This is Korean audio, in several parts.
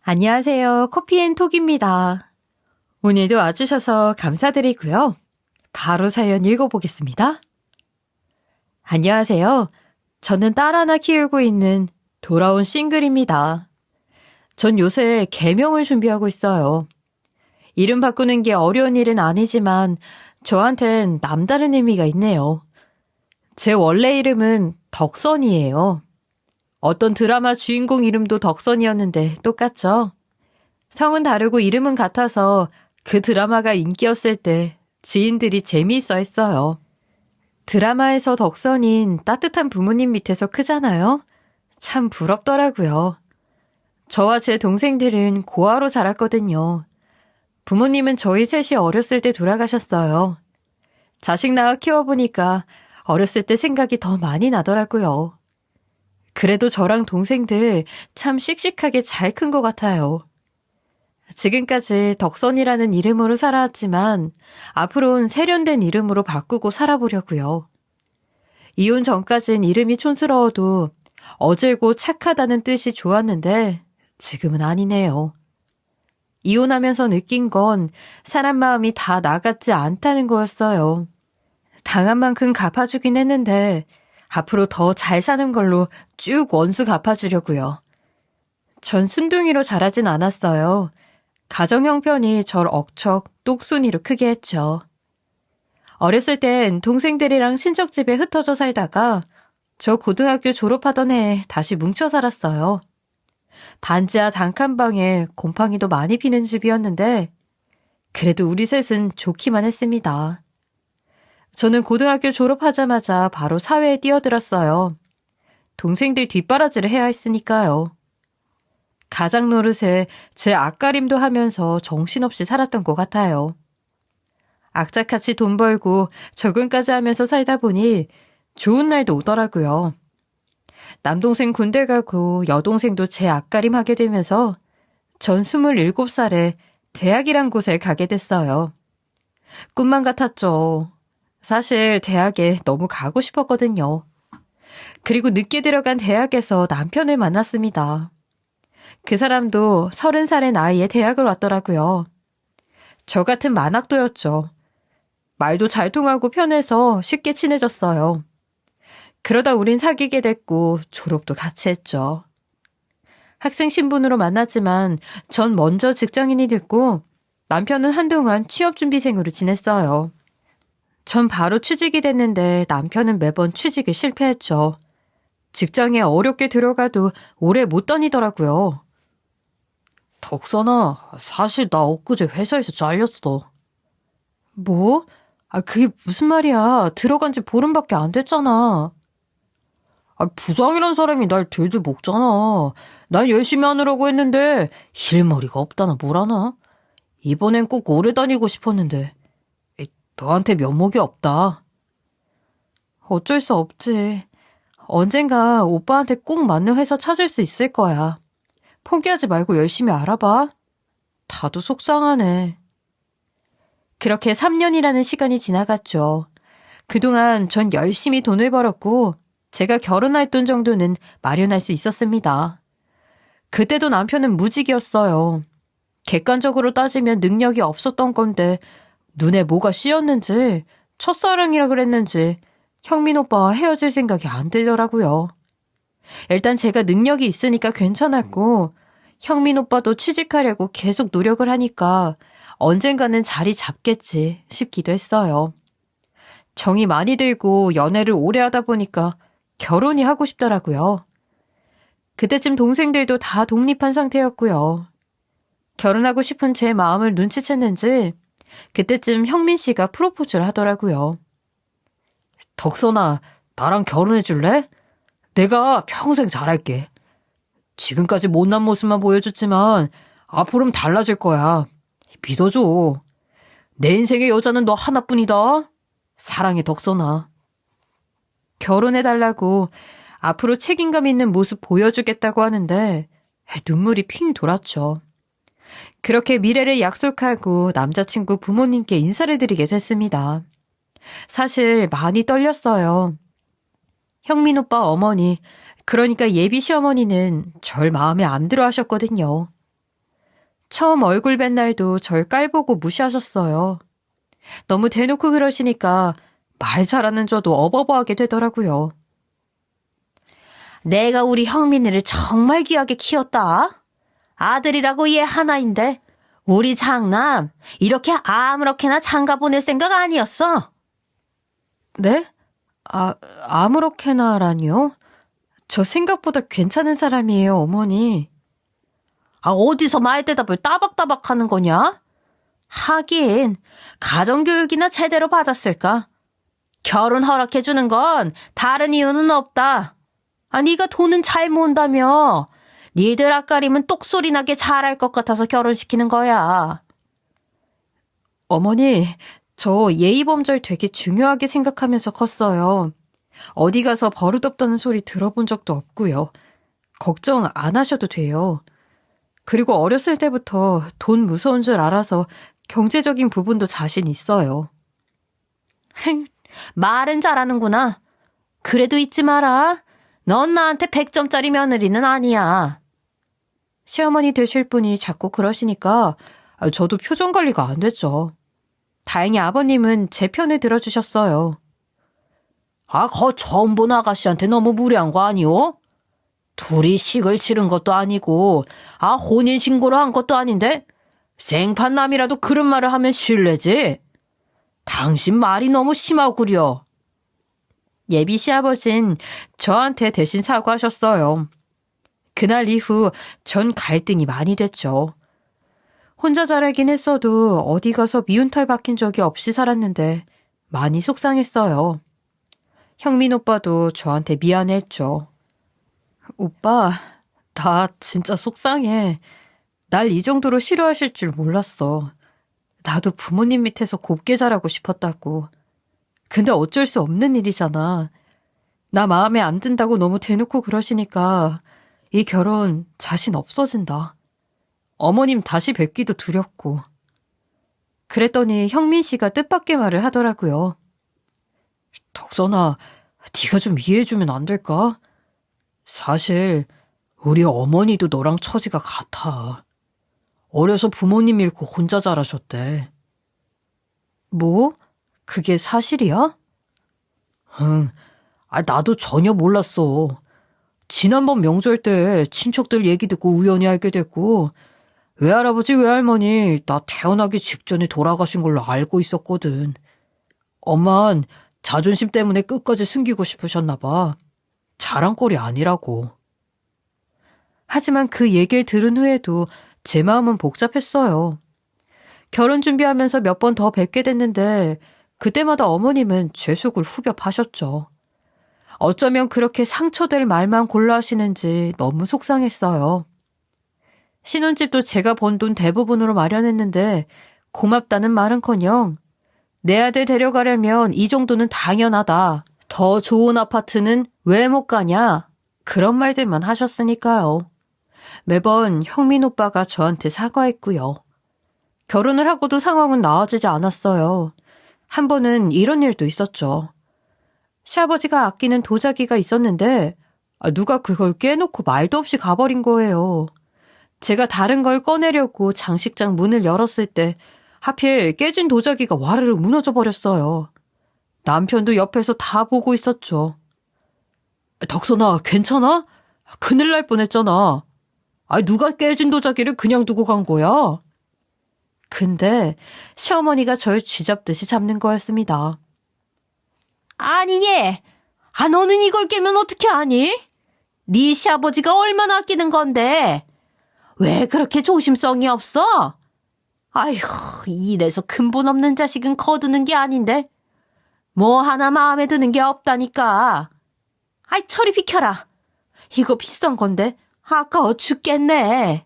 안녕하세요. 커피앤톡입니다. 오늘도 와주셔서 감사드리고요. 바로 사연 읽어보겠습니다. 안녕하세요. 저는 딸 하나 키우고 있는 돌아온 싱글입니다. 전 요새 개명을 준비하고 있어요. 이름 바꾸는 게 어려운 일은 아니지만 저한텐 남다른 의미가 있네요. 제 원래 이름은 덕선이에요. 어떤 드라마 주인공 이름도 덕선이었는데 똑같죠? 성은 다르고 이름은 같아서 그 드라마가 인기였을 때 지인들이 재미있어 했어요. 드라마에서 덕선인 따뜻한 부모님 밑에서 크잖아요? 참 부럽더라고요. 저와 제 동생들은 고아로 자랐거든요. 부모님은 저희 셋이 어렸을 때 돌아가셨어요. 자식 낳아 키워보니까 어렸을 때 생각이 더 많이 나더라고요. 그래도 저랑 동생들 참 씩씩하게 잘 큰 것 같아요. 지금까지 덕선이라는 이름으로 살아왔지만 앞으로는 세련된 이름으로 바꾸고 살아보려고요. 이혼 전까진 이름이 촌스러워도 어질고 착하다는 뜻이 좋았는데 지금은 아니네요. 이혼하면서 느낀 건 사람 마음이 다 나같지 않다는 거였어요. 당한 만큼 갚아주긴 했는데 앞으로 더 잘 사는 걸로 쭉 원수 갚아주려고요. 전 순둥이로 자라진 않았어요. 가정 형편이 절 억척 똑순이로 크게 했죠. 어렸을 땐 동생들이랑 친척집에 흩어져 살다가 저 고등학교 졸업하던 해에 다시 뭉쳐 살았어요. 반지하 단칸방에 곰팡이도 많이 피는 집이었는데 그래도 우리 셋은 좋기만 했습니다. 저는 고등학교 졸업하자마자 바로 사회에 뛰어들었어요. 동생들 뒷바라지를 해야 했으니까요. 가장 노릇에 제 앞가림도 하면서 정신없이 살았던 것 같아요. 악착같이 돈 벌고 적응까지 하면서 살다 보니 좋은 날도 오더라고요. 남동생 군대 가고 여동생도 제 앞가림 하게 되면서 전 27살에 대학이란 곳에 가게 됐어요. 꿈만 같았죠. 사실 대학에 너무 가고 싶었거든요. 그리고 늦게 들어간 대학에서 남편을 만났습니다. 그 사람도 30살의 나이에 대학을 왔더라고요. 저 같은 만학도였죠. 말도 잘 통하고 편해서 쉽게 친해졌어요. 그러다 우린 사귀게 됐고 졸업도 같이 했죠. 학생 신분으로 만났지만 전 먼저 직장인이 됐고 남편은 한동안 취업준비생으로 지냈어요. 전 바로 취직이 됐는데 남편은 매번 취직에 실패했죠. 직장에 어렵게 들어가도 오래 못 다니더라고요. 덕선아, 사실 나 엊그제 회사에서 잘렸어. 뭐? 그게 무슨 말이야. 들어간 지 보름밖에 안 됐잖아. 부장이란 사람이 날 들들 먹잖아. 난 열심히 하느라고 했는데 힐머리가 없다나 뭐라나. 이번엔 꼭 오래 다니고 싶었는데 너한테 면목이 없다. 어쩔 수 없지. 언젠가 오빠한테 꼭 맞는 회사 찾을 수 있을 거야. 포기하지 말고 열심히 알아봐. 다도 속상하네. 그렇게 3년이라는 시간이 지나갔죠. 그동안 전 열심히 돈을 벌었고 제가 결혼할 돈 정도는 마련할 수 있었습니다. 그때도 남편은 무직이었어요. 객관적으로 따지면 능력이 없었던 건데 눈에 뭐가 씌었는지 첫사랑이라 그랬는지 형민 오빠와 헤어질 생각이 안 들더라고요. 일단 제가 능력이 있으니까 괜찮았고 형민 오빠도 취직하려고 계속 노력을 하니까 언젠가는 자리 잡겠지 싶기도 했어요. 정이 많이 들고 연애를 오래 하다 보니까 결혼이 하고 싶더라고요. 그때쯤 동생들도 다 독립한 상태였고요. 결혼하고 싶은 제 마음을 눈치챘는지 그때쯤 형민 씨가 프로포즈를 하더라고요. 덕선아, 나랑 결혼해줄래? 내가 평생 잘할게. 지금까지 못난 모습만 보여줬지만 앞으로는 달라질 거야. 믿어줘. 내 인생의 여자는 너 하나뿐이다. 사랑해, 덕선아. 결혼해달라고 앞으로 책임감 있는 모습 보여주겠다고 하는데 눈물이 핑 돌았죠. 그렇게 미래를 약속하고 남자친구 부모님께 인사를 드리게 됐습니다. 사실 많이 떨렸어요. 형민 오빠 어머니, 그러니까 예비 시어머니는 절 마음에 안 들어 하셨거든요. 처음 얼굴 뵌 날도 절 깔보고 무시하셨어요. 너무 대놓고 그러시니까 말 잘하는 저도 어버버하게 되더라고요. 내가 우리 형민이를 정말 귀하게 키웠다. 아들이라고 얘 하나인데 우리 장남 이렇게 아무렇게나 장가 보낼 생각 아니었어. 네? 아무렇게나라니요? 저 생각보다 괜찮은 사람이에요, 어머니. 어디서 말대답을 따박따박 하는 거냐? 하긴 가정교육이나 제대로 받았을까? 결혼 허락해주는 건 다른 이유는 없다. 네가 돈은 잘 모은다며. 니들 앞가림은 똑소리 나게 잘할 것 같아서 결혼시키는 거야. 어머니, 저 예의범절 되게 중요하게 생각하면서 컸어요. 어디 가서 버릇없다는 소리 들어본 적도 없고요. 걱정 안 하셔도 돼요. 그리고 어렸을 때부터 돈 무서운 줄 알아서 경제적인 부분도 자신 있어요. 말은 잘하는구나. 그래도 잊지 마라. 넌 나한테 100점짜리 며느리는 아니야. 시어머니 되실 분이 자꾸 그러시니까 저도 표정 관리가 안 됐죠. 다행히 아버님은 제 편을 들어주셨어요. 거 처음 본 아가씨한테 너무 무리한 거 아니오? 둘이 식을 치른 것도 아니고 혼인신고를 한 것도 아닌데 생판남이라도 그런 말을 하면 실례지. 당신 말이 너무 심하구려. 예비 시아버진 저한테 대신 사과하셨어요. 그날 이후 전 갈등이 많이 됐죠. 혼자 자라긴 했어도 어디 가서 미운 털 박힌 적이 없이 살았는데 많이 속상했어요. 형민 오빠도 저한테 미안해했죠. 오빠, 나 진짜 속상해. 날 이 정도로 싫어하실 줄 몰랐어. 나도 부모님 밑에서 곱게 자라고 싶었다고. 근데 어쩔 수 없는 일이잖아. 나 마음에 안 든다고 너무 대놓고 그러시니까 이 결혼 자신 없어진다. 어머님 다시 뵙기도 두렵고. 그랬더니 형민 씨가 뜻밖의 말을 하더라고요. 덕선아, 네가 좀 이해해주면 안 될까? 사실 우리 어머니도 너랑 처지가 같아. 어려서 부모님 잃고 혼자 자라셨대. 뭐? 그게 사실이야? 응, 나도 전혀 몰랐어. 지난번 명절 때 친척들 얘기 듣고 우연히 알게 됐고 외할아버지 외할머니 나 태어나기 직전에 돌아가신 걸로 알고 있었거든. 엄만 자존심 때문에 끝까지 숨기고 싶으셨나 봐. 자랑거리 아니라고. 하지만 그 얘기를 들은 후에도 제 마음은 복잡했어요. 결혼 준비하면서 몇 번 더 뵙게 됐는데 그때마다 어머님은 제 속을 후벼 파셨죠. 어쩌면 그렇게 상처될 말만 골라 하시는지 너무 속상했어요. 신혼집도 제가 번 돈 대부분으로 마련했는데 고맙다는 말은커녕 내 아들 데려가려면 이 정도는 당연하다. 더 좋은 아파트는 왜 못 가냐? 그런 말들만 하셨으니까요. 매번 형민 오빠가 저한테 사과했고요. 결혼을 하고도 상황은 나아지지 않았어요. 한 번은 이런 일도 있었죠. 시아버지가 아끼는 도자기가 있었는데 누가 그걸 깨놓고 말도 없이 가버린 거예요. 제가 다른 걸 꺼내려고 장식장 문을 열었을 때 하필 깨진 도자기가 와르르 무너져 버렸어요. 남편도 옆에서 다 보고 있었죠. 덕선아, 괜찮아? 큰일 날 뻔했잖아. 누가 깨진 도자기를 그냥 두고 간 거야? 근데 시어머니가 절 쥐잡듯이 잡는 거였습니다. 아니 얘, 너는 이걸 깨면 어떻게 아니? 네 시아버지가 얼마나 아끼는 건데 왜 그렇게 조심성이 없어? 아휴, 이래서 근본 없는 자식은 거두는 게 아닌데 뭐 하나 마음에 드는 게 없다니까. 저리 비켜라. 이거 비싼 건데 아까워 죽겠네.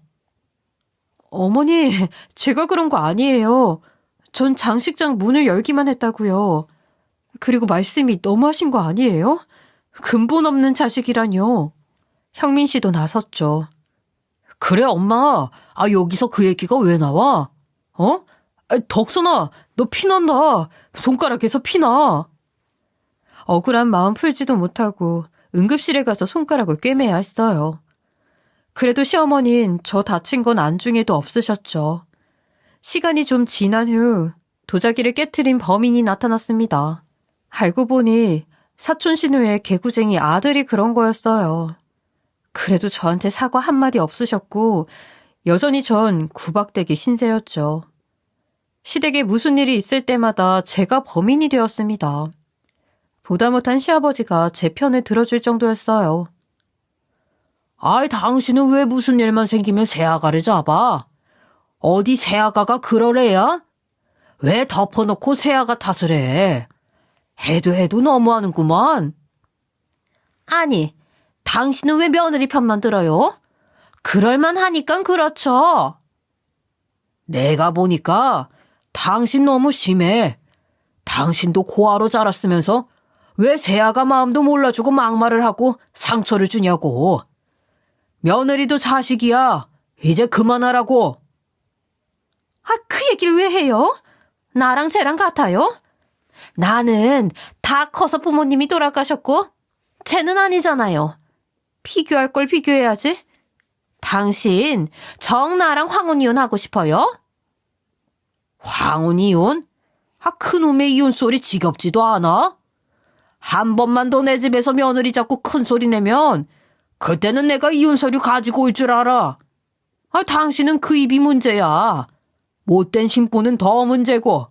어머니, 제가 그런 거 아니에요. 전 장식장 문을 열기만 했다고요. 그리고 말씀이 너무하신 거 아니에요? 근본 없는 자식이라뇨. 형민 씨도 나섰죠. 그래 엄마, 여기서 그 얘기가 왜 나와? 덕선아, 너 피난다. 손가락에서 피나. 억울한 마음 풀지도 못하고 응급실에 가서 손가락을 꿰매야 했어요. 그래도 시어머니는 저 다친 건 안중에도 없으셨죠. 시간이 좀 지난 후 도자기를 깨트린 범인이 나타났습니다. 알고 보니 사촌 신우의 개구쟁이 아들이 그런 거였어요. 그래도 저한테 사과 한마디 없으셨고 여전히 전 구박되기 신세였죠. 시댁에 무슨 일이 있을 때마다 제가 범인이 되었습니다. 보다 못한 시아버지가 제 편을 들어줄 정도였어요. 아이, 당신은 왜 무슨 일만 생기면 새아가를 잡아? 어디 새아가가 그럴 애야? 왜 덮어놓고 새아가 탓을 해? 해도 너무하는구만. 아니, 당신은 왜 며느리 편만 들어요? 그럴만하니까 그렇죠. 내가 보니까 당신 너무 심해. 당신도 고아로 자랐으면서 왜 새아가 마음도 몰라주고 막말을 하고 상처를 주냐고. 며느리도 자식이야. 이제 그만하라고. 아, 그 얘기를 왜 해요? 나랑 쟤랑 같아요? 나는 다 커서 부모님이 돌아가셨고 쟤는 아니잖아요. 비교할 걸 비교해야지. 당신 정나랑 황혼 이혼하고 싶어요? 황혼 이혼? 아, 그놈의 이혼 소리 지겹지도 않아? 한 번만 더 내 집에서 며느리 잡고 큰 소리 내면 그때는 내가 이혼 서류 가지고 올 줄 알아. 아, 당신은 그 입이 문제야. 못된 심보는 더 문제고.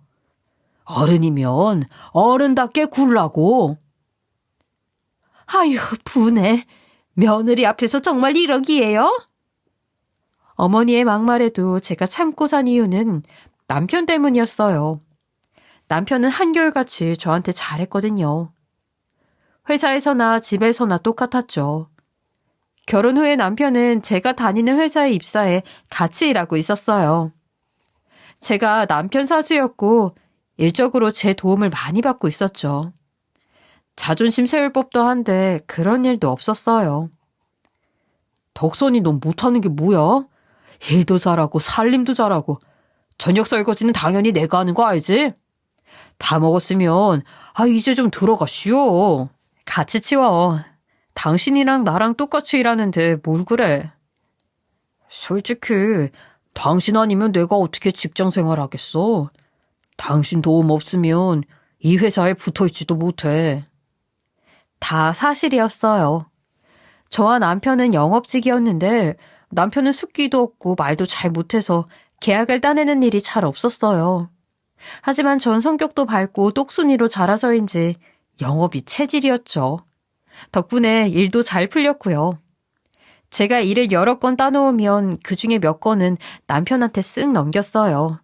어른이면 어른답게 굴라고. 아유, 분해. 며느리 앞에서 정말 이러기예요? 어머니의 막말에도 제가 참고 산 이유는 남편 때문이었어요. 남편은 한결같이 저한테 잘했거든요. 회사에서나 집에서나 똑같았죠. 결혼 후에 남편은 제가 다니는 회사에 입사해 같이 일하고 있었어요. 제가 남편 사수였고 일적으로 제 도움을 많이 받고 있었죠. 자존심 세울 법도 한데 그런 일도 없었어요. 덕선이 넌 못하는 게 뭐야? 일도 잘하고 살림도 잘하고 저녁 설거지는 당연히 내가 하는 거 알지? 다 먹었으면 이제 좀 들어가 쉬어. 같이 치워. 당신이랑 나랑 똑같이 일하는데 뭘 그래? 솔직히 당신 아니면 내가 어떻게 직장 생활하겠어? 당신 도움 없으면 이 회사에 붙어있지도 못해. 다 사실이었어요. 저와 남편은 영업직이었는데 남편은 숫기도 없고 말도 잘 못해서 계약을 따내는 일이 잘 없었어요. 하지만 전 성격도 밝고 똑순이로 자라서인지 영업이 체질이었죠. 덕분에 일도 잘 풀렸고요. 제가 일을 여러 건 따놓으면 그중에 몇 건은 남편한테 쓱 넘겼어요.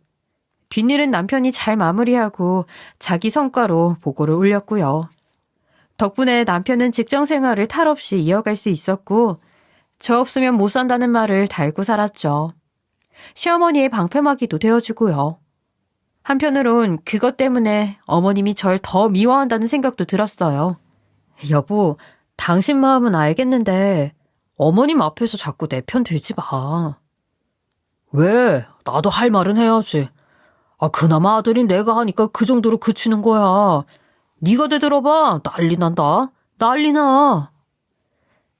뒷일은 남편이 잘 마무리하고 자기 성과로 보고를 올렸고요. 덕분에 남편은 직장 생활을 탈 없이 이어갈 수 있었고 저 없으면 못 산다는 말을 달고 살았죠. 시어머니의 방패막이도 되어주고요. 한편으론 그것 때문에 어머님이 절 더 미워한다는 생각도 들었어요. 여보, 당신 마음은 알겠는데 어머님 앞에서 자꾸 내 편 들지 마. 왜? 나도 할 말은 해야지. 그나마 아들인 내가 하니까 그 정도로 그치는 거야. 네가 되들어봐. 난리 난다. 난리 나.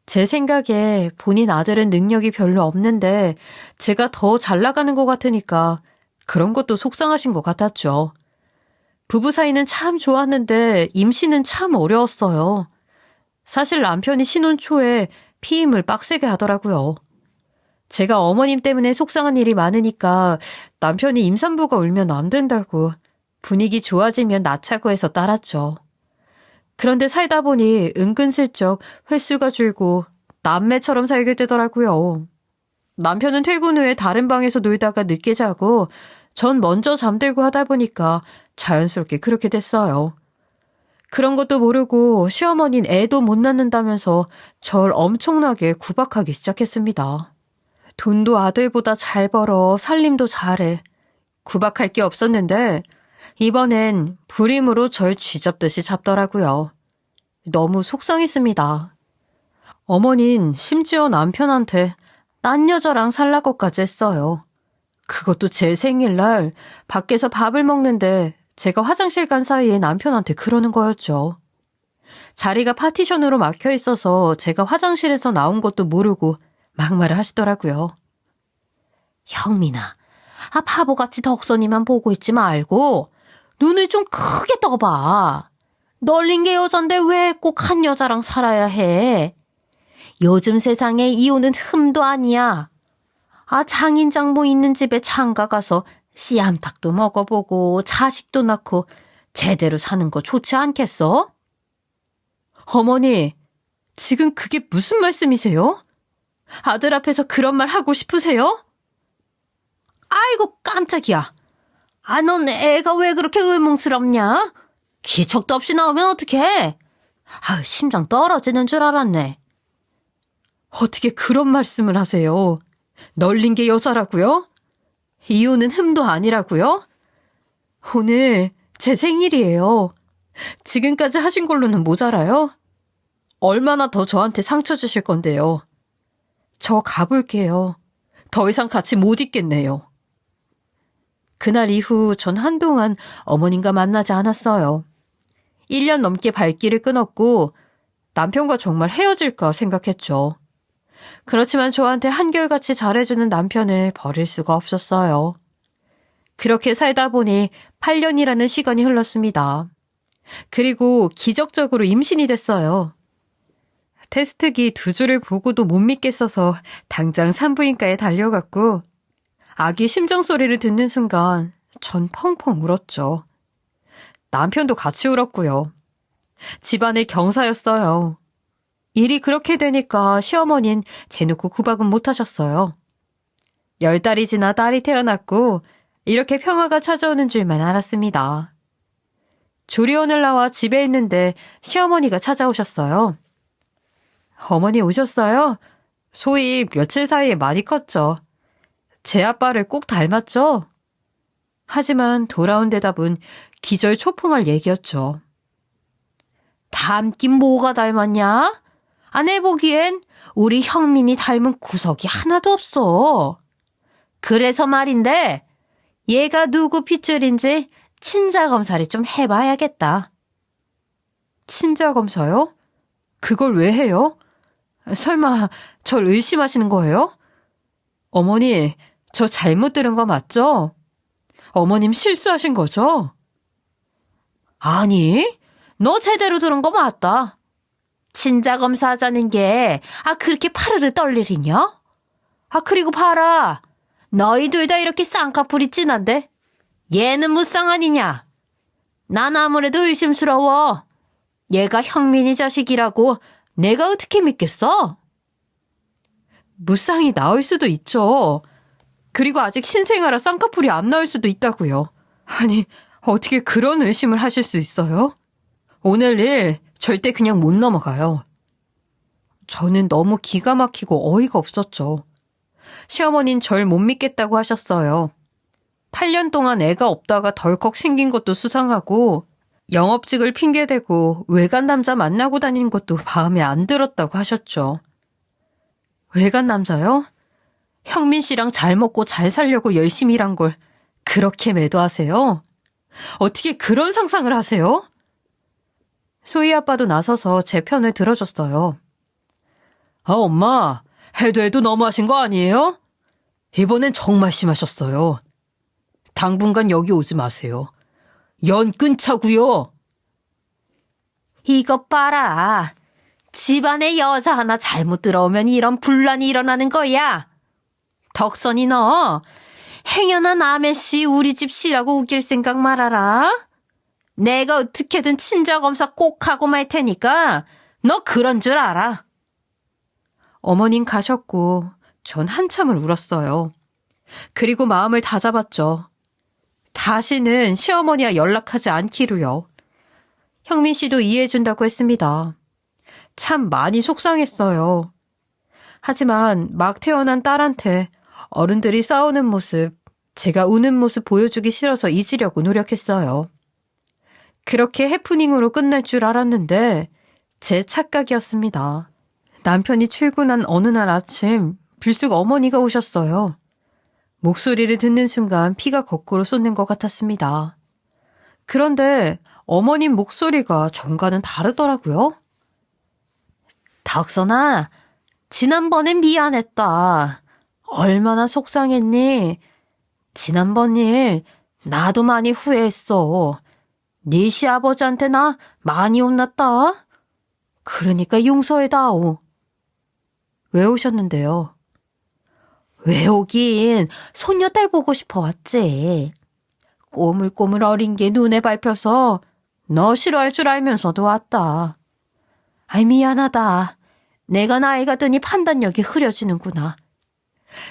제 생각에 본인 아들은 능력이 별로 없는데 제가 더 잘 나가는 것 같으니까 그런 것도 속상하신 것 같았죠. 부부 사이는 참 좋았는데 임신은 참 어려웠어요. 사실 남편이 신혼 초에 피임을 빡세게 하더라고요. 제가 어머님 때문에 속상한 일이 많으니까 남편이 임산부가 울면 안 된다고 분위기 좋아지면 낳자고 해서 따랐죠. 그런데 살다 보니 은근슬쩍 횟수가 줄고 남매처럼 살게 되더라고요. 남편은 퇴근 후에 다른 방에서 놀다가 늦게 자고 전 먼저 잠들고 하다 보니까 자연스럽게 그렇게 됐어요. 그런 것도 모르고 시어머니는 애도 못 낳는다면서 절 엄청나게 구박하기 시작했습니다. 돈도 아들보다 잘 벌어 살림도 잘해. 구박할 게 없었는데 이번엔 불임으로 절 쥐잡듯이 잡더라고요. 너무 속상했습니다. 어머닌 심지어 남편한테 딴 여자랑 살라고까지 했어요. 그것도 제 생일날 밖에서 밥을 먹는데 제가 화장실 간 사이에 남편한테 그러는 거였죠. 자리가 파티션으로 막혀 있어서 제가 화장실에서 나온 것도 모르고 막말을 하시더라고요. 형민아, 바보같이 덕선이만 보고 있지 말고 눈을 좀 크게 떠봐. 널린 게 여잔데 왜 꼭 한 여자랑 살아야 해? 요즘 세상에 이혼은 흠도 아니야. 장인 장모 있는 집에 장가 가서 씨암탉도 먹어보고 자식도 낳고 제대로 사는 거 좋지 않겠어? 어머니, 지금 그게 무슨 말씀이세요? 아들 앞에서 그런 말 하고 싶으세요? 아이고 깜짝이야. 넌 애가 왜 그렇게 의문스럽냐? 기척도 없이 나오면 어떡해? 심장 떨어지는 줄 알았네. 어떻게 그런 말씀을 하세요? 널린 게 여자라고요? 이혼은 흠도 아니라고요? 오늘 제 생일이에요. 지금까지 하신 걸로는 모자라요? 얼마나 더 저한테 상처 주실 건데요. 저 가볼게요. 더 이상 같이 못 있겠네요. 그날 이후 전 한동안 어머님과 만나지 않았어요. 1년 넘게 발길을 끊었고 남편과 정말 헤어질까 생각했죠. 그렇지만 저한테 한결같이 잘해주는 남편을 버릴 수가 없었어요. 그렇게 살다 보니 8년이라는 시간이 흘렀습니다. 그리고 기적적으로 임신이 됐어요. 테스트기 2주를 보고도 못 믿겠어서 당장 산부인과에 달려갔고 아기 심장 소리를 듣는 순간 전 펑펑 울었죠. 남편도 같이 울었고요. 집안의 경사였어요. 일이 그렇게 되니까 시어머니는 대놓고 구박은 못하셨어요. 10달이 지나 딸이 태어났고 이렇게 평화가 찾아오는 줄만 알았습니다. 조리원을 나와 집에 있는데 시어머니가 찾아오셨어요. 어머니 오셨어요? 소희 며칠 사이에 많이 컸죠. 제 아빠를 꼭 닮았죠? 하지만 돌아온 대답은 기절초풍할 얘기였죠. 닮긴 뭐가 닮았냐? 내 보기엔 우리 형민이 닮은 구석이 하나도 없어. 그래서 말인데 얘가 누구 핏줄인지 친자검사를 좀 해봐야겠다. 친자검사요? 그걸 왜 해요? 설마 절 의심하시는 거예요? 어머니, 저 잘못 들은 거 맞죠? 어머님 실수하신 거죠? 아니, 너 제대로 들은 거 맞다. 친자검사 하자는 게 그렇게 파르르 떨릴 일이냐? 그리고 봐라. 너희 둘 다 이렇게 쌍꺼풀이 진한데 얘는 무쌍 아니냐? 난 아무래도 의심스러워. 얘가 형민이 자식이라고 내가 어떻게 믿겠어? 무쌍이 나올 수도 있죠. 그리고 아직 신생아라 쌍꺼풀이 안 나올 수도 있다고요. 아니, 어떻게 그런 의심을 하실 수 있어요? 오늘 일 절대 그냥 못 넘어가요. 저는 너무 기가 막히고 어이가 없었죠. 시어머니는 절 못 믿겠다고 하셨어요. 8년 동안 애가 없다가 덜컥 생긴 것도 수상하고 영업직을 핑계대고 외간 남자 만나고 다니는 것도 마음에 안 들었다고 하셨죠. 외간 남자요? 형민 씨랑 잘 먹고 잘 살려고 열심히 일한 걸 그렇게 매도하세요? 어떻게 그런 상상을 하세요? 소희 아빠도 나서서 제 편을 들어줬어요. 엄마, 해도 너무하신 거 아니에요? 이번엔 정말 심하셨어요. 당분간 여기 오지 마세요. 연 끊자고요. 이것 봐라. 집안에 여자 하나 잘못 들어오면 이런 분란이 일어나는 거야. 덕선이 너 행여나 남의 씨 우리 집 씨라고 우길 생각 말아라. 내가 어떻게든 친자검사 꼭 하고 말 테니까 너 그런 줄 알아. 어머님 가셨고 전 한참을 울었어요. 그리고 마음을 다잡았죠. 다시는 시어머니와 연락하지 않기로요. 형민 씨도 이해해준다고 했습니다. 참 많이 속상했어요. 하지만 막 태어난 딸한테 어른들이 싸우는 모습, 제가 우는 모습 보여주기 싫어서 잊으려고 노력했어요. 그렇게 해프닝으로 끝날 줄 알았는데 제 착각이었습니다. 남편이 출근한 어느 날 아침 불쑥 어머니가 오셨어요. 목소리를 듣는 순간 피가 거꾸로 쏟는 것 같았습니다. 그런데 어머님 목소리가 전과는 다르더라고요. 덕선아, 지난번엔 미안했다. 얼마나 속상했니? 지난번 일 나도 많이 후회했어. 네 시아버지한테 나 많이 혼났다. 그러니까 용서해다오. 왜 오셨는데요? 왜 오긴 손녀딸 보고 싶어 왔지. 꼬물꼬물 어린 게 눈에 밟혀서 너 싫어할 줄 알면서도 왔다. 아이 미안하다. 내가 나이가 드니 판단력이 흐려지는구나.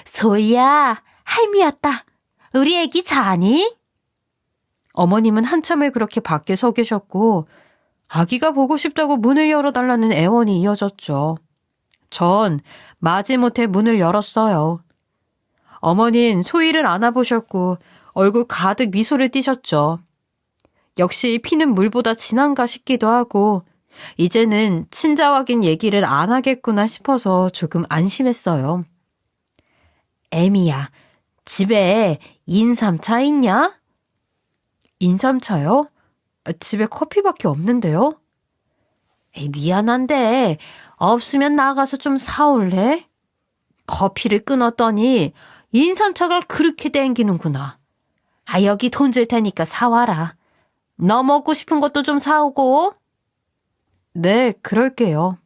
소희야, 할미 왔다. 우리 애기 자니? 어머님은 한참을 그렇게 밖에 서 계셨고 아기가 보고 싶다고 문을 열어달라는 애원이 이어졌죠. 전 마지못해 문을 열었어요. 어머닌 소희를 안아보셨고 얼굴 가득 미소를 띠셨죠. 역시 피는 물보다 진한가 싶기도 하고 이제는 친자 확인 얘기를 안 하겠구나 싶어서 조금 안심했어요. 애미야, 집에 인삼차 있냐? 인삼차요? 집에 커피밖에 없는데요? 에이, 미안한데 없으면 나가서 좀 사올래? 커피를 끊었더니 인삼차가 그렇게 땡기는구나. 아, 여기 돈 줄 테니까 사와라. 너 먹고 싶은 것도 좀 사오고. 네, 그럴게요.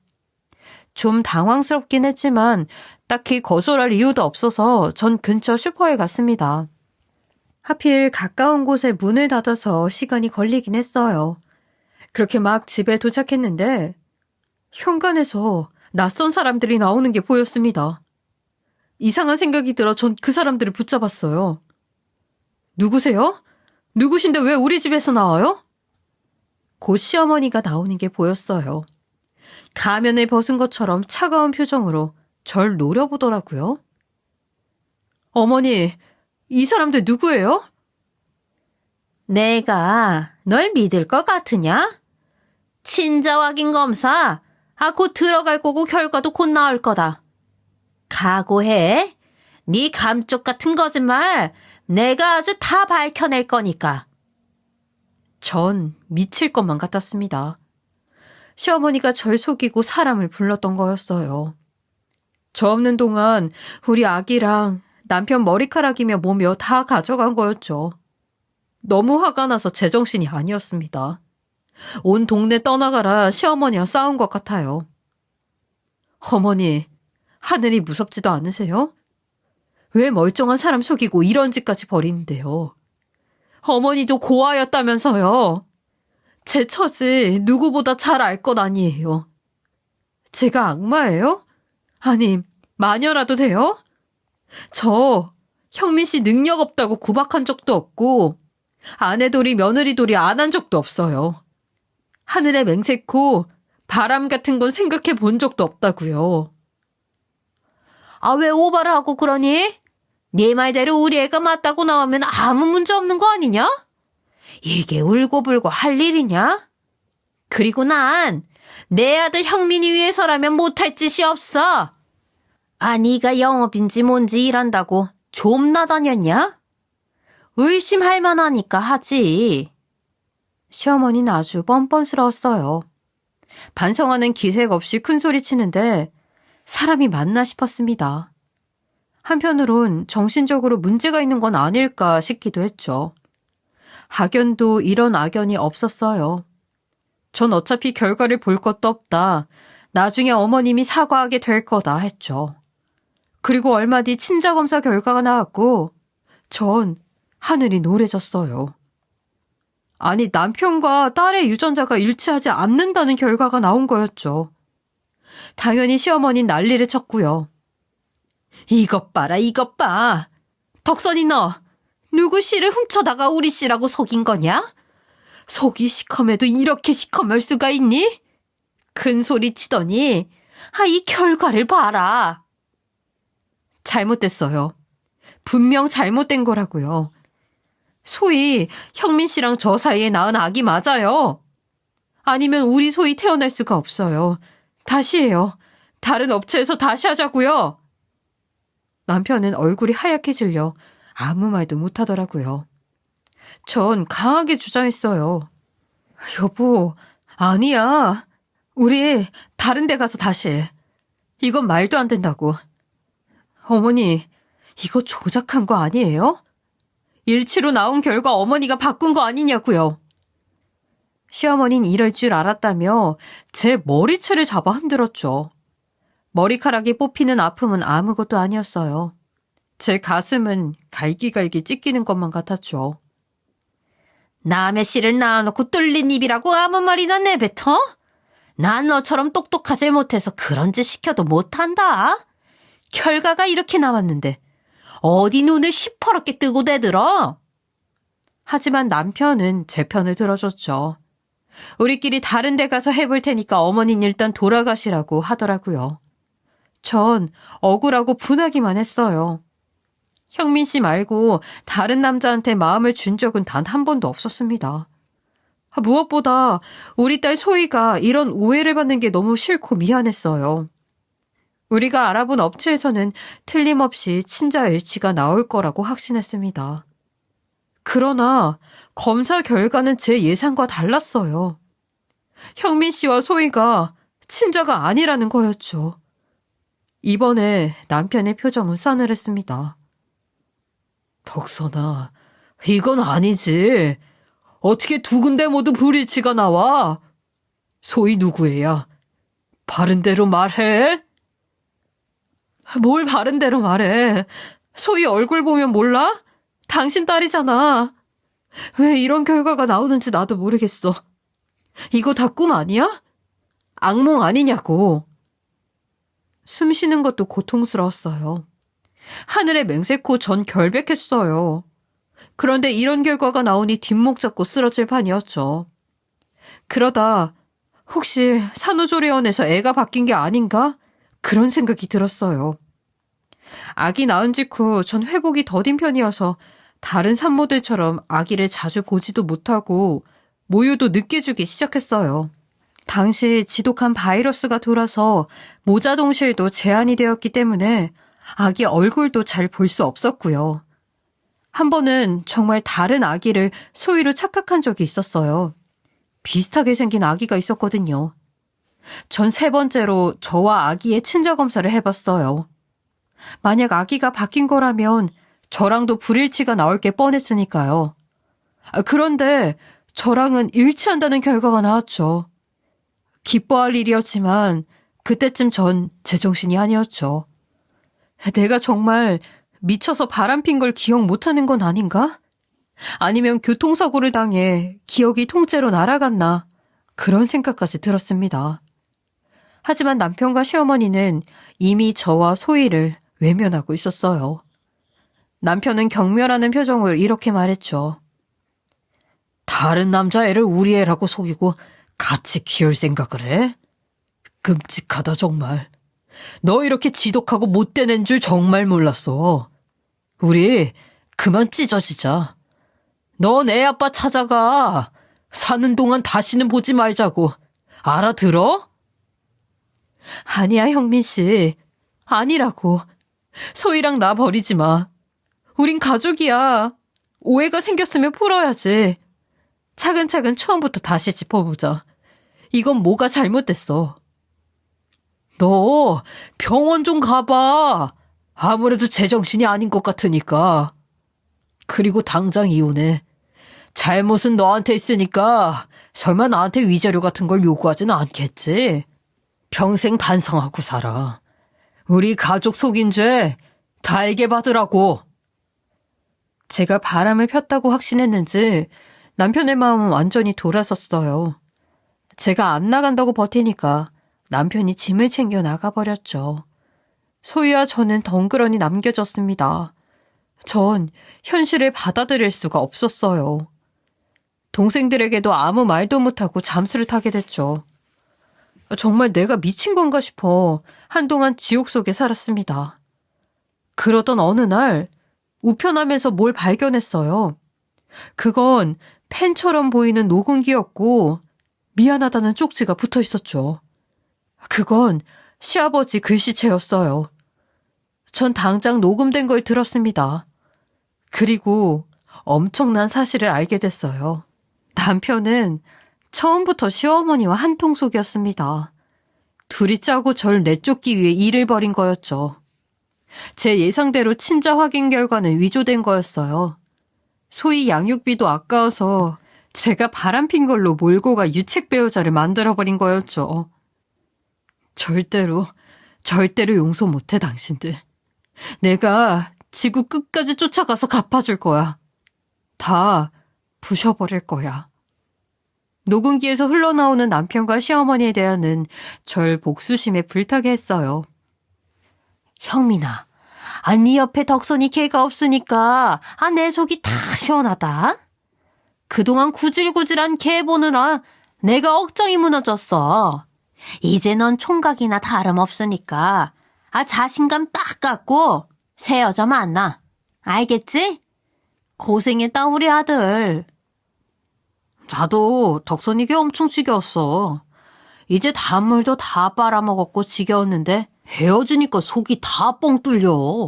좀 당황스럽긴 했지만 딱히 거절할 이유도 없어서 전 근처 슈퍼에 갔습니다. 하필 가까운 곳에 문을 닫아서 시간이 걸리긴 했어요. 그렇게 막 집에 도착했는데 현관에서 낯선 사람들이 나오는 게 보였습니다. 이상한 생각이 들어 전 그 사람들을 붙잡았어요. 누구세요? 누구신데 왜 우리 집에서 나와요? 곧 시어머니가 나오는 게 보였어요. 가면을 벗은 것처럼 차가운 표정으로 절 노려보더라고요. 어머니, 이 사람들 누구예요? 내가 널 믿을 것 같으냐? 친자 확인 검사. 곧 들어갈 거고 결과도 곧 나올 거다. 각오해. 네 감쪽 같은 거짓말 내가 아주 다 밝혀낼 거니까. 전 미칠 것만 같았습니다. 시어머니가 절 속이고 사람을 불렀던 거였어요. 저 없는 동안 우리 아기랑 남편 머리카락이며 뭐며 다 가져간 거였죠. 너무 화가 나서 제정신이 아니었습니다. 온 동네 떠나가라 시어머니와 싸운 것 같아요. 어머니, 하늘이 무섭지도 않으세요? 왜 멀쩡한 사람 속이고 이런 짓까지 벌이는데요? 어머니도 고아였다면서요. 제 처지 누구보다 잘 알 것 아니에요. 제가 악마예요? 아님, 마녀라도 돼요? 저 형민 씨 능력 없다고 구박한 적도 없고 아내돌이 며느리돌이 안 한 적도 없어요. 하늘에 맹세코 바람 같은 건 생각해 본 적도 없다고요. 왜 오바를 하고 그러니? 네 말대로 우리 애가 맞다고 나오면 아무 문제 없는 거 아니냐? 이게 울고불고 할 일이냐? 그리고 난 내 아들 형민이 위해서라면 못할 짓이 없어. 네가 영업인지 뭔지 일한다고 좀 나다녔냐? 의심할 만하니까 하지. 시어머니는 아주 뻔뻔스러웠어요. 반성하는 기색 없이 큰소리 치는데 사람이 맞나 싶었습니다. 한편으론 정신적으로 문제가 있는 건 아닐까 싶기도 했죠. 악연도 이런 악연이 없었어요. 전 어차피 결과를 볼 것도 없다. 나중에 어머님이 사과하게 될 거다 했죠. 그리고 얼마 뒤 친자검사 결과가 나왔고 전 하늘이 노래졌어요. 아니, 남편과 딸의 유전자가 일치하지 않는다는 결과가 나온 거였죠. 당연히 시어머니는 난리를 쳤고요. 이것 봐라, 이것 봐. 덕선이 너 누구 씨를 훔쳐다가 우리 씨라고 속인 거냐? 속이 시커매도 이렇게 시커멀 수가 있니? 큰 소리 치더니 이 결과를 봐라. 잘못됐어요. 분명 잘못된 거라고요. 소희, 형민 씨랑 저 사이에 낳은 아기 맞아요. 아니면 우리 소희 태어날 수가 없어요. 다시 해요. 다른 업체에서 다시 하자고요. 남편은 얼굴이 하얗게 질려 아무 말도 못하더라고요. 전 강하게 주장했어요. 여보, 아니야. 우리 다른 데 가서 다시 해. 이건 말도 안 된다고. 어머니, 이거 조작한 거 아니에요? 일치로 나온 결과 어머니가 바꾼 거 아니냐고요. 시어머니는 이럴 줄 알았다며 제 머리채를 잡아 흔들었죠. 머리카락이 뽑히는 아픔은 아무것도 아니었어요. 제 가슴은 갈기갈기 찢기는 것만 같았죠. 남의 씨를 낳아놓고 뚫린 입이라고 아무 말이나 내뱉어? 난 너처럼 똑똑하지 못해서 그런 짓 시켜도 못한다. 결과가 이렇게 나왔는데 어디 눈을 시퍼렇게 뜨고 대들어? 하지만 남편은 제 편을 들어줬죠. 우리끼리 다른 데 가서 해볼 테니까 어머니는 일단 돌아가시라고 하더라고요. 전 억울하고 분하기만 했어요. 형민 씨 말고 다른 남자한테 마음을 준 적은 단 한 번도 없었습니다. 무엇보다 우리 딸 소희가 이런 오해를 받는 게 너무 싫고 미안했어요. 우리가 알아본 업체에서는 틀림없이 친자 일치가 나올 거라고 확신했습니다. 그러나 검사 결과는 제 예상과 달랐어요. 형민 씨와 소희가 친자가 아니라는 거였죠. 이번에 남편의 표정은 싸늘했습니다. 덕선아, 이건 아니지. 어떻게 두 군데 모두 불일치가 나와? 소희 누구애야? 바른 대로 말해. 뭘 바른 대로 말해. 소희 얼굴 보면 몰라? 당신 딸이잖아. 왜 이런 결과가 나오는지 나도 모르겠어. 이거 다 꿈 아니야? 악몽 아니냐고. 숨 쉬는 것도 고통스러웠어요. 하늘에 맹세코 전 결백했어요. 그런데 이런 결과가 나오니 뒷목 잡고 쓰러질 판이었죠. 그러다 혹시 산후조리원에서 애가 바뀐 게 아닌가? 그런 생각이 들었어요. 아기 낳은 직후 전 회복이 더딘 편이어서 다른 산모들처럼 아기를 자주 보지도 못하고 모유도 늦게 주기 시작했어요. 당시 지독한 바이러스가 돌아서 모자동실도 제한이 되었기 때문에 아기 얼굴도 잘 볼 수 없었고요. 한 번은 정말 다른 아기를 소희로 착각한 적이 있었어요. 비슷하게 생긴 아기가 있었거든요. 전 3번째로 저와 아기의 친자 검사를 해봤어요. 만약 아기가 바뀐 거라면 저랑도 불일치가 나올 게 뻔했으니까요. 그런데 저랑은 일치한다는 결과가 나왔죠. 기뻐할 일이었지만 그때쯤 전 제정신이 아니었죠. 내가 정말 미쳐서 바람핀 걸 기억 못하는 건 아닌가? 아니면 교통사고를 당해 기억이 통째로 날아갔나? 그런 생각까지 들었습니다. 하지만 남편과 시어머니는 이미 저와 소희를 외면하고 있었어요. 남편은 경멸하는 표정을 이렇게 말했죠. 다른 남자애를 우리 애라고 속이고 같이 키울 생각을 해? 끔찍하다 정말. 너 이렇게 지독하고 못된 애인 줄 정말 몰랐어. 우리 그만 찢어지자. 넌 애 아빠 찾아가. 사는 동안 다시는 보지 말자고. 알아들어? 아니야 형민 씨. 아니라고. 소희랑 나 버리지 마. 우린 가족이야. 오해가 생겼으면 풀어야지. 차근차근 처음부터 다시 짚어보자. 이건 뭐가 잘못됐어. 너 병원 좀 가봐. 아무래도 제정신이 아닌 것 같으니까. 그리고 당장 이혼해. 잘못은 너한테 있으니까 설마 나한테 위자료 같은 걸 요구하지는 않겠지. 평생 반성하고 살아. 우리 가족 속인 죄 달게 받으라고. 제가 바람을 폈다고 확신했는지 남편의 마음은 완전히 돌아섰어요. 제가 안 나간다고 버티니까 남편이 짐을 챙겨 나가버렸죠. 소희와 저는 덩그러니 남겨졌습니다. 전 현실을 받아들일 수가 없었어요. 동생들에게도 아무 말도 못하고 잠수를 타게 됐죠. 정말 내가 미친 건가 싶어 한동안 지옥 속에 살았습니다. 그러던 어느 날 우편함에서 뭘 발견했어요. 그건 펜처럼 보이는 녹음기였고 미안하다는 쪽지가 붙어 있었죠. 그건 시아버지 글씨체였어요. 전 당장 녹음된 걸 들었습니다. 그리고 엄청난 사실을 알게 됐어요. 남편은 처음부터 시어머니와 한통속이었습니다. 둘이 짜고 절 내쫓기 위해 일을 벌인 거였죠. 제 예상대로 친자 확인 결과는 위조된 거였어요. 소위 양육비도 아까워서 제가 바람핀 걸로 몰고 가 유책 배우자를 만들어버린 거였죠. 절대로 용서 못해, 당신들. 내가 지구 끝까지 쫓아가서 갚아줄 거야. 다 부셔버릴 거야. 녹음기에서 흘러나오는 남편과 시어머니에 대한은 절 복수심에 불타게 했어요. 형민아, 네 옆에 덕선이 걔가 없으니까 내 속이 다 시원하다. 그동안 구질구질한 걔 보느라 내가 억장이 무너졌어. 이제 넌 총각이나 다름없으니까 자신감 딱 갖고 새 여자 만나. 알겠지? 고생했다 우리 아들. 나도 덕선이게 엄청 지겨웠어. 이제 단물도 다 빨아먹었고 지겨웠는데 헤어지니까 속이 다 뻥 뚫려.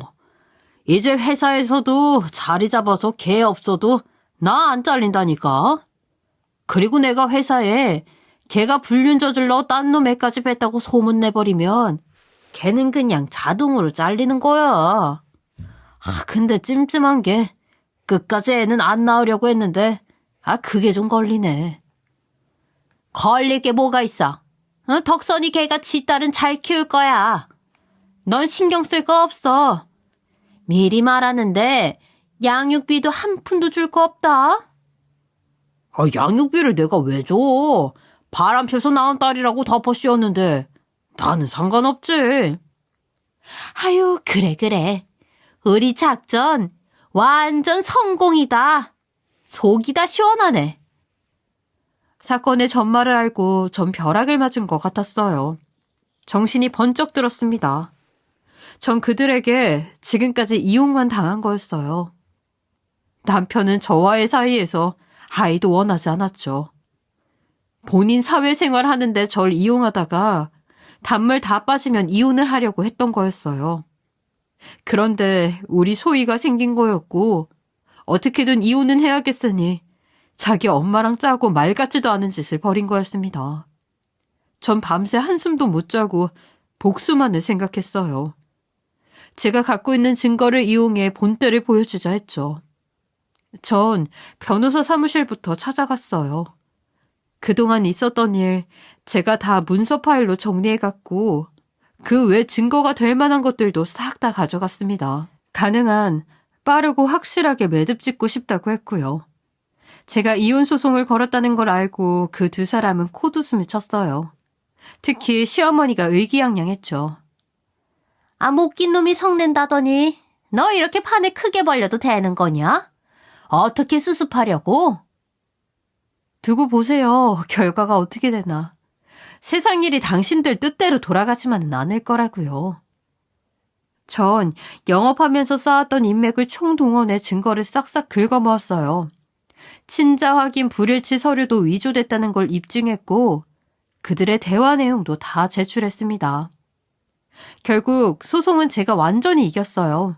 이제 회사에서도 자리 잡아서 걔 없어도 나 안 잘린다니까. 그리고 내가 회사에 걔가 불륜 저질러 딴 놈 애까지 뺐다고 소문내버리면 걔는 그냥 자동으로 잘리는 거야. 근데 찜찜한 게 끝까지 애는 안 낳으려고 했는데 그게 좀 걸리네. 걸릴 게 뭐가 있어? 덕선이 걔가 지 딸은 잘 키울 거야. 넌 신경 쓸 거 없어. 미리 말하는데 양육비도 한 푼도 줄 거 없다. 양육비를 내가 왜 줘? 바람 펴서 낳은 딸이라고 덮어 씌웠는데 나는 상관없지. 아유, 그래. 우리 작전 완전 성공이다. 속이 다 시원하네. 사건의 전말을 알고 전 벼락을 맞은 것 같았어요. 정신이 번쩍 들었습니다. 전 그들에게 지금까지 이용만 당한 거였어요. 남편은 저와의 사이에서 아이도 원하지 않았죠. 본인 사회생활 하는데 절 이용하다가 단물 다 빠지면 이혼을 하려고 했던 거였어요. 그런데 우리 소희가 생긴 거였고 어떻게든 이혼은 해야겠으니 자기 엄마랑 짜고 말 같지도 않은 짓을 벌인 거였습니다. 전 밤새 한숨도 못 자고 복수만을 생각했어요. 제가 갖고 있는 증거를 이용해 본때를 보여주자 했죠. 전 변호사 사무실부터 찾아갔어요. 그동안 있었던 일 제가 다 문서 파일로 정리해갔고 그 외 증거가 될 만한 것들도 싹 다 가져갔습니다. 가능한 빠르고 확실하게 매듭 짓고 싶다고 했고요. 제가 이혼 소송을 걸었다는 걸 알고 그 두 사람은 코웃음을 쳤어요. 특히 시어머니가 의기양양했죠. 못 낀 놈이 성낸다더니 너 이렇게 판을 크게 벌려도 되는 거냐? 어떻게 수습하려고? 두고 보세요. 결과가 어떻게 되나. 세상 일이 당신들 뜻대로 돌아가지만은 않을 거라고요. 전 영업하면서 쌓았던 인맥을 총동원해 증거를 싹싹 긁어모았어요. 친자 확인 불일치 서류도 위조됐다는 걸 입증했고 그들의 대화 내용도 다 제출했습니다. 결국 소송은 제가 완전히 이겼어요.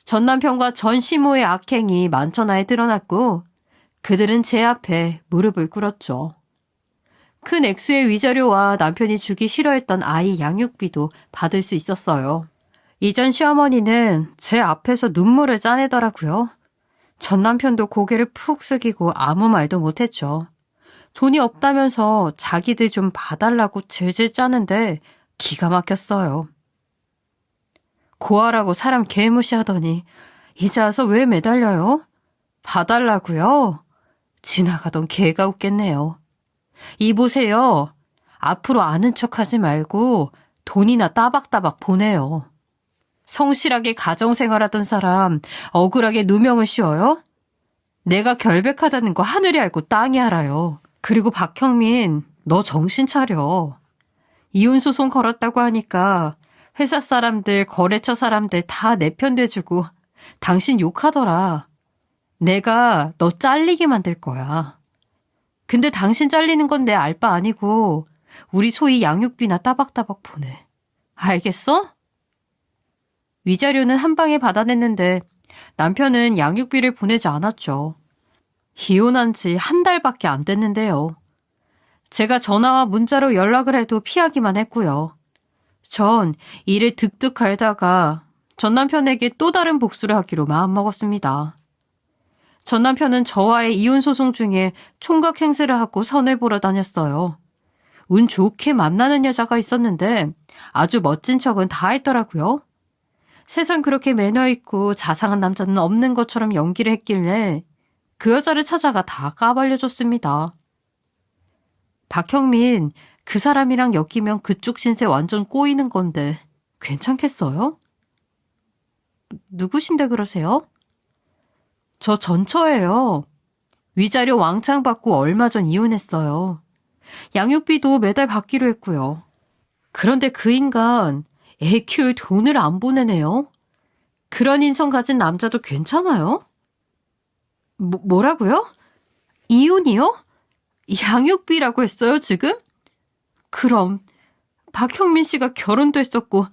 전 남편과 전 시모의 악행이 만천하에 드러났고 그들은 제 앞에 무릎을 꿇었죠. 큰 액수의 위자료와 남편이 주기 싫어했던 아이 양육비도 받을 수 있었어요. 이전 시어머니는 제 앞에서 눈물을 짜내더라고요. 전 남편도 고개를 푹 숙이고 아무 말도 못했죠. 돈이 없다면서 자기들 좀 봐달라고 질질 짜는데 기가 막혔어요. 고아라고 사람 개무시하더니 이제 와서 왜 매달려요? 봐달라고요? 지나가던 개가 웃겠네요. 이보세요. 앞으로 아는 척하지 말고 돈이나 따박따박 보내요. 성실하게 가정생활하던 사람 억울하게 누명을 씌워요? 내가 결백하다는 거 하늘이 알고 땅이 알아요. 그리고 박형민, 너 정신 차려. 이혼소송 걸었다고 하니까 회사 사람들, 거래처 사람들 다 내 편 대주고 당신 욕하더라. 내가 너 잘리게 만들 거야. 근데 당신 잘리는 건 내 알 바 아니고 우리 소희 양육비나 따박따박 보내. 알겠어? 위자료는 한 방에 받아냈는데 남편은 양육비를 보내지 않았죠. 이혼한 지 한 달밖에 안 됐는데요. 제가 전화와 문자로 연락을 해도 피하기만 했고요. 전 이를 득득 갈다가 전 남편에게 또 다른 복수를 하기로 마음먹었습니다. 전 남편은 저와의 이혼 소송 중에 총각 행세를 하고 선을 보러 다녔어요. 운 좋게 만나는 여자가 있었는데 아주 멋진 척은 다 했더라고요. 세상 그렇게 매너 있고 자상한 남자는 없는 것처럼 연기를 했길래 그 여자를 찾아가 다 까발려줬습니다. 박형민, 그 사람이랑 엮이면 그쪽 신세 완전 꼬이는 건데 괜찮겠어요? 누구신데 그러세요? 저 전처예요. 위자료 왕창 받고 얼마 전 이혼했어요. 양육비도 매달 받기로 했고요. 그런데 그 인간 애 키울 돈을 안 보내네요. 그런 인성 가진 남자도 괜찮아요? 뭐라고요? 이혼이요? 양육비라고 했어요, 지금? 그럼 박형민 씨가 결혼도 했었고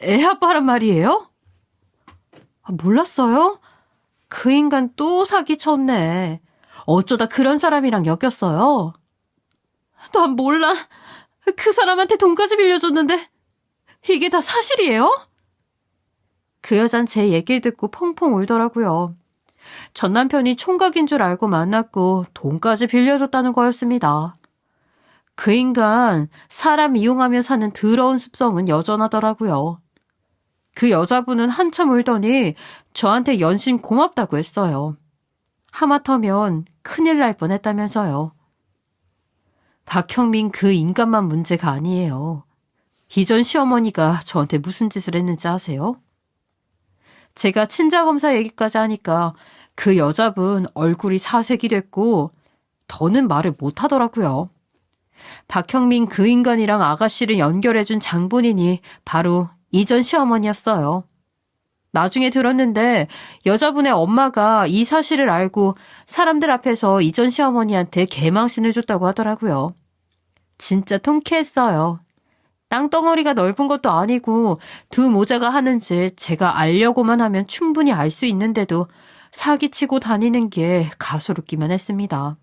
애 아빠란 말이에요? 몰랐어요? 그 인간 또 사기쳤네. 어쩌다 그런 사람이랑 엮였어요? 난 몰라. 그 사람한테 돈까지 빌려줬는데 이게 다 사실이에요? 그 여잔 제 얘기를 듣고 펑펑 울더라고요. 전 남편이 총각인 줄 알고 만났고 돈까지 빌려줬다는 거였습니다. 그 인간 사람 이용하며 사는 더러운 습성은 여전하더라고요. 그 여자분은 한참 울더니 저한테 연신 고맙다고 했어요. 하마터면 큰일 날 뻔했다면서요. 박형민 그 인간만 문제가 아니에요. 이전 시어머니가 저한테 무슨 짓을 했는지 아세요? 제가 친자검사 얘기까지 하니까 그 여자분 얼굴이 사색이 됐고 더는 말을 못하더라고요. 박형민 그 인간이랑 아가씨를 연결해준 장본인이 바로 이전 시어머니였어요. 나중에 들었는데 여자분의 엄마가 이 사실을 알고 사람들 앞에서 이전 시어머니한테 개망신을 줬다고 하더라고요. 진짜 통쾌했어요. 땅덩어리가 넓은 것도 아니고 두 모자가 하는 짓 제가 알려고만 하면 충분히 알 수 있는데도 사기치고 다니는 게 가소롭기만 했습니다.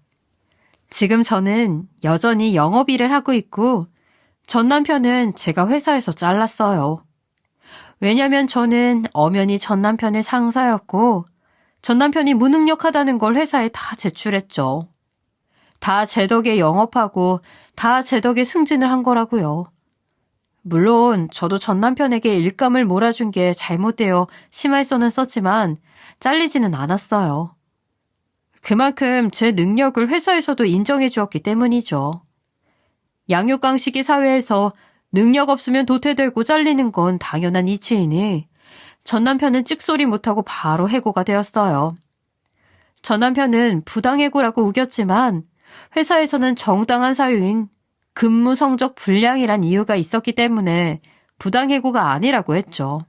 지금 저는 여전히 영업일을 하고 있고 전 남편은 제가 회사에서 잘랐어요. 왜냐면 저는 엄연히 전 남편의 상사였고 전 남편이 무능력하다는 걸 회사에 다 제출했죠. 다 제 덕에 영업하고 다 제 덕에 승진을 한 거라고요. 물론 저도 전 남편에게 일감을 몰아준 게 잘못되어 심할서는 썼지만 잘리지는 않았어요. 그만큼 제 능력을 회사에서도 인정해 주었기 때문이죠. 양육강식의 사회에서 능력 없으면 도태되고 잘리는 건 당연한 이치이니 전 남편은 찍소리 못하고 바로 해고가 되었어요. 전 남편은 부당해고라고 우겼지만 회사에서는 정당한 사유인 근무 성적 불량이란 이유가 있었기 때문에 부당해고가 아니라고 했죠.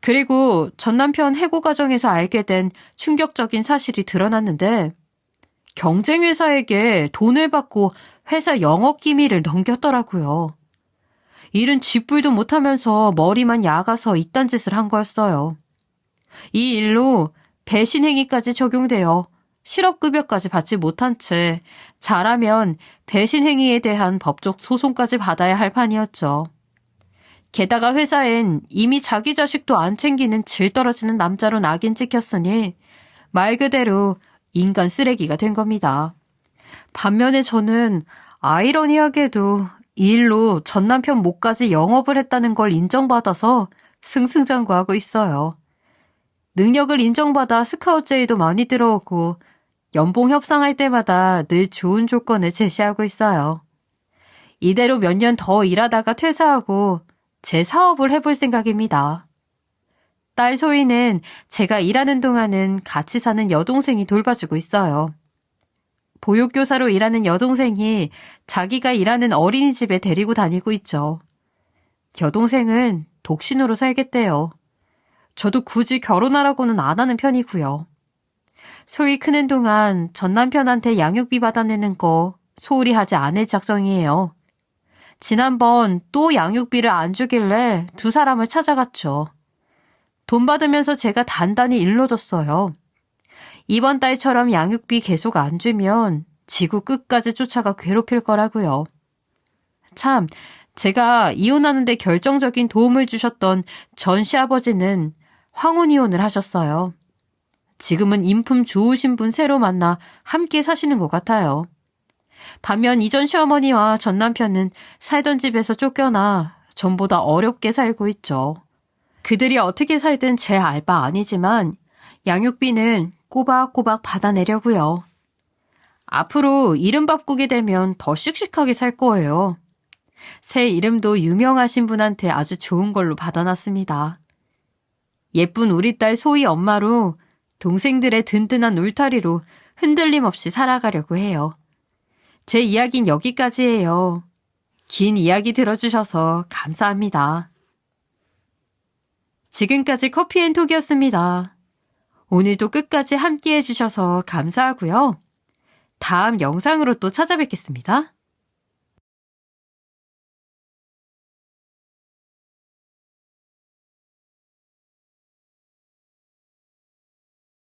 그리고 전 남편 해고 과정에서 알게 된 충격적인 사실이 드러났는데 경쟁 회사에게 돈을 받고 회사 영업 기밀을 넘겼더라고요. 일은 쥐뿔도 못하면서 머리만 야가서 이딴 짓을 한 거였어요. 이 일로 배신 행위까지 적용되어 실업급여까지 받지 못한 채 잘하면 배신 행위에 대한 법적 소송까지 받아야 할 판이었죠. 게다가 회사엔 이미 자기 자식도 안 챙기는 질 떨어지는 남자로 낙인 찍혔으니 말 그대로 인간 쓰레기가 된 겁니다. 반면에 저는 아이러니하게도 이 일로 전 남편 목까지 영업을 했다는 걸 인정받아서 승승장구하고 있어요. 능력을 인정받아 스카웃 제의도 많이 들어오고 연봉 협상할 때마다 늘 좋은 조건을 제시하고 있어요. 이대로 몇 년 더 일하다가 퇴사하고 제 사업을 해볼 생각입니다. 딸 소희는 제가 일하는 동안은 같이 사는 여동생이 돌봐주고 있어요. 보육교사로 일하는 여동생이 자기가 일하는 어린이집에 데리고 다니고 있죠. 여동생은 독신으로 살겠대요. 저도 굳이 결혼하라고는 안 하는 편이고요. 소희 크는 동안 전 남편한테 양육비 받아내는 거 소홀히 하지 않을 작정이에요. 지난번 또 양육비를 안 주길래 두 사람을 찾아갔죠. 돈 받으면서 제가 단단히 일러줬어요. 이번 달처럼 양육비 계속 안 주면 지구 끝까지 쫓아가 괴롭힐 거라고요. 참, 제가 이혼하는데 결정적인 도움을 주셨던 전 시아버지는 황혼 이혼을 하셨어요. 지금은 인품 좋으신 분 새로 만나 함께 사시는 것 같아요. 반면 이전 시어머니와 전 남편은 살던 집에서 쫓겨나 전보다 어렵게 살고 있죠. 그들이 어떻게 살든 제 알바 아니지만 양육비는 꼬박꼬박 받아내려고요. 앞으로 이름 바꾸게 되면 더 씩씩하게 살 거예요. 새 이름도 유명하신 분한테 아주 좋은 걸로 받아놨습니다. 예쁜 우리 딸 소희 엄마로 동생들의 든든한 울타리로 흔들림 없이 살아가려고 해요. 제 이야기는 여기까지예요. 긴 이야기 들어주셔서 감사합니다. 지금까지 커피앤톡이었습니다. 오늘도 끝까지 함께 해주셔서 감사하고요. 다음 영상으로 또 찾아뵙겠습니다.